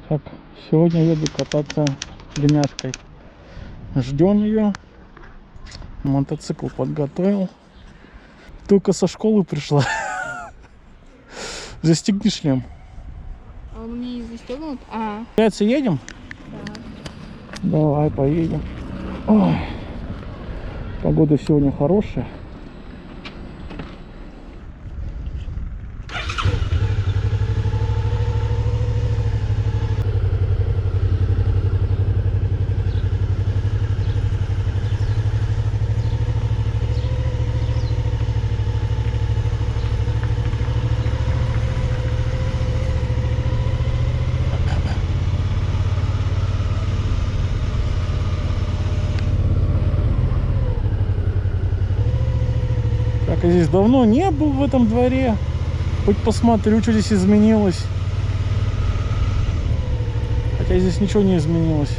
Так, сегодня еду кататься племяшкой. Ждем ее. Мотоцикл подготовил. Только со школы пришла. Застегни шлем. А он мне не застегнут? Получается, едем? Да. Давай, поедем. Ой. Погода сегодня хорошая. Так, я здесь давно не был в этом дворе. Хоть посмотрю, что здесь изменилось. Хотя здесь ничего не изменилось.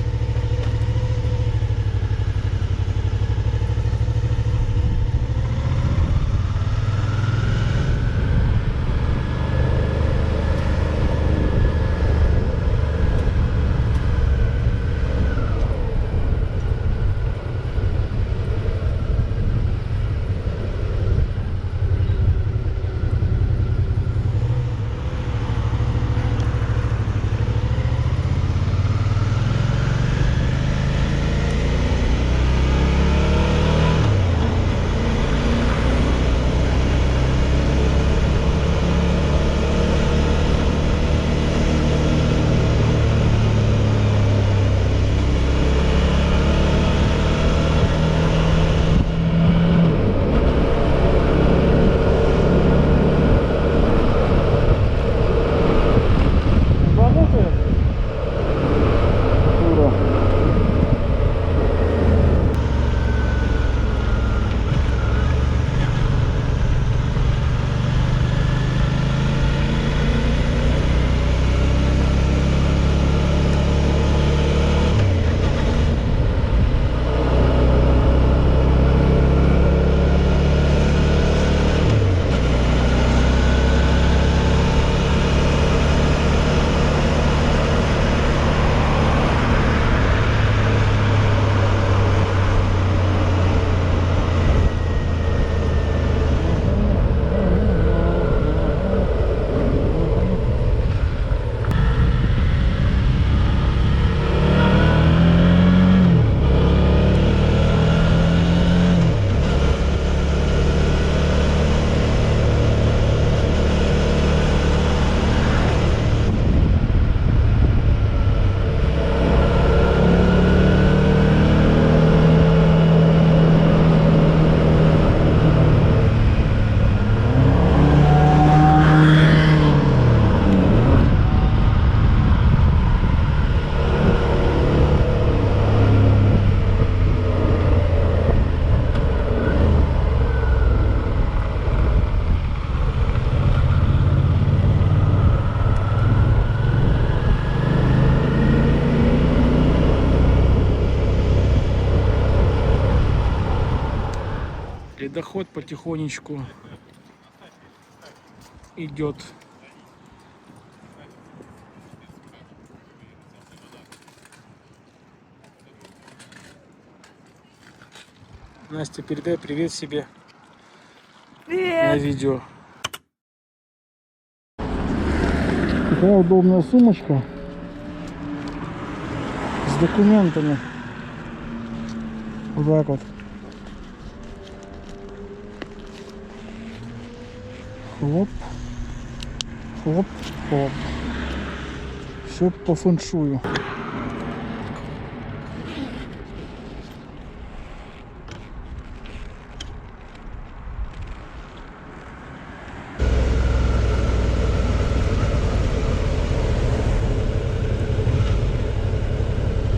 Ледоход потихонечку идет. Настя, передай привет себе. Привет. На видео. Такая удобная сумочка с документами. Вот так вот. Хлоп, хлоп, хлоп. Все по фэншую.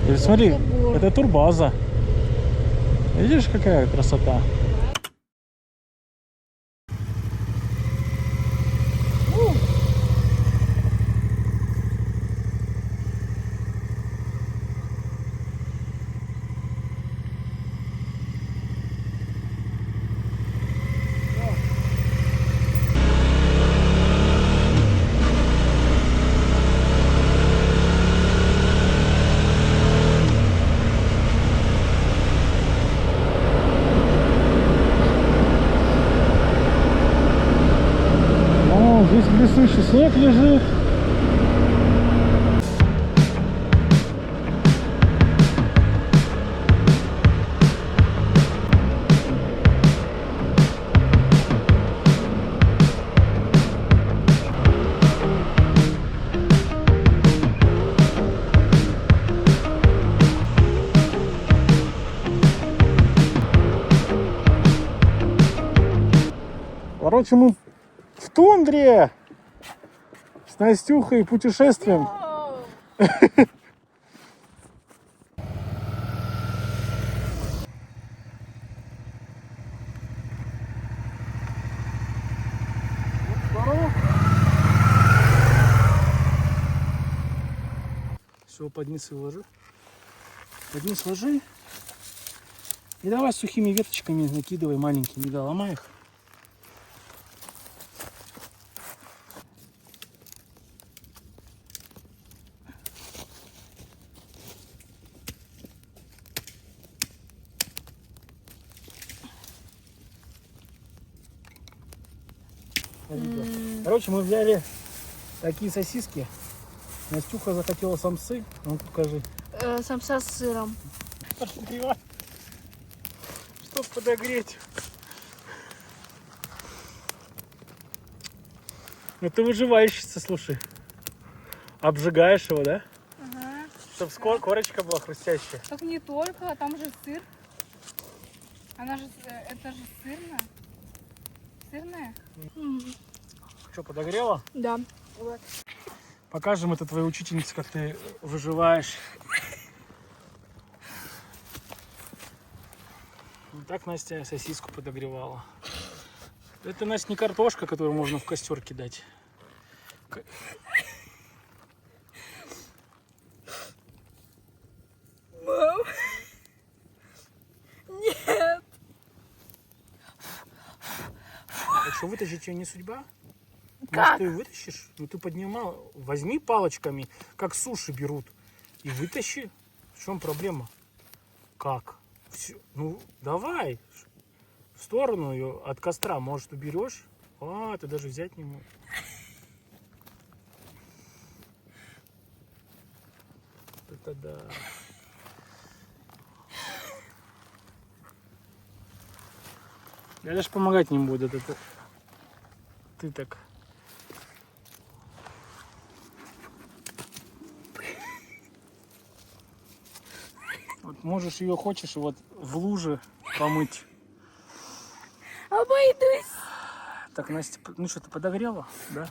И смотри, это турбаза. Видишь, какая красота? здесь блестящий снег лежит. Короче, мы в тундре с Настюхой путешествуем. Все, под низ ложи. Под низ ложи. И давай сухими веточками накидывай маленькими, да, ломай их. Короче, мы взяли такие сосиски. Настюха захотела самсы. Ну, покажи. Самса с сыром. Подогревать. Чтоб подогреть. Ну ты выживающийся, слушай. Обжигаешь его, да? Ага. Чтоб корочка была хрустящая. Так не только, там же сыр. Она же, это же сырная. Сырная? Что, подогрела? Да. Вот. Покажем это твоей учительнице, как ты выживаешь. Вот так Настя сосиску подогревала. Это, Настя, не картошка, которую можно в костер кидать. Мам. Нет. Так что вытащить ее не судьба? Как? Может, ты ее вытащишь? Ну ты поднимал. Возьми палочками, как суши берут, и вытащи. В чем проблема? Как? Все. Ну давай в сторону ее от костра, может, уберешь. А, ты даже взять не можешь. Это да. Я даже помогать не буду. Это ты так. Вот можешь ее хочешь вот в луже помыть. Обойдусь. Так, Настя, ну что, ты подогрела, да?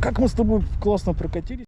как мы с тобой классно прокатились.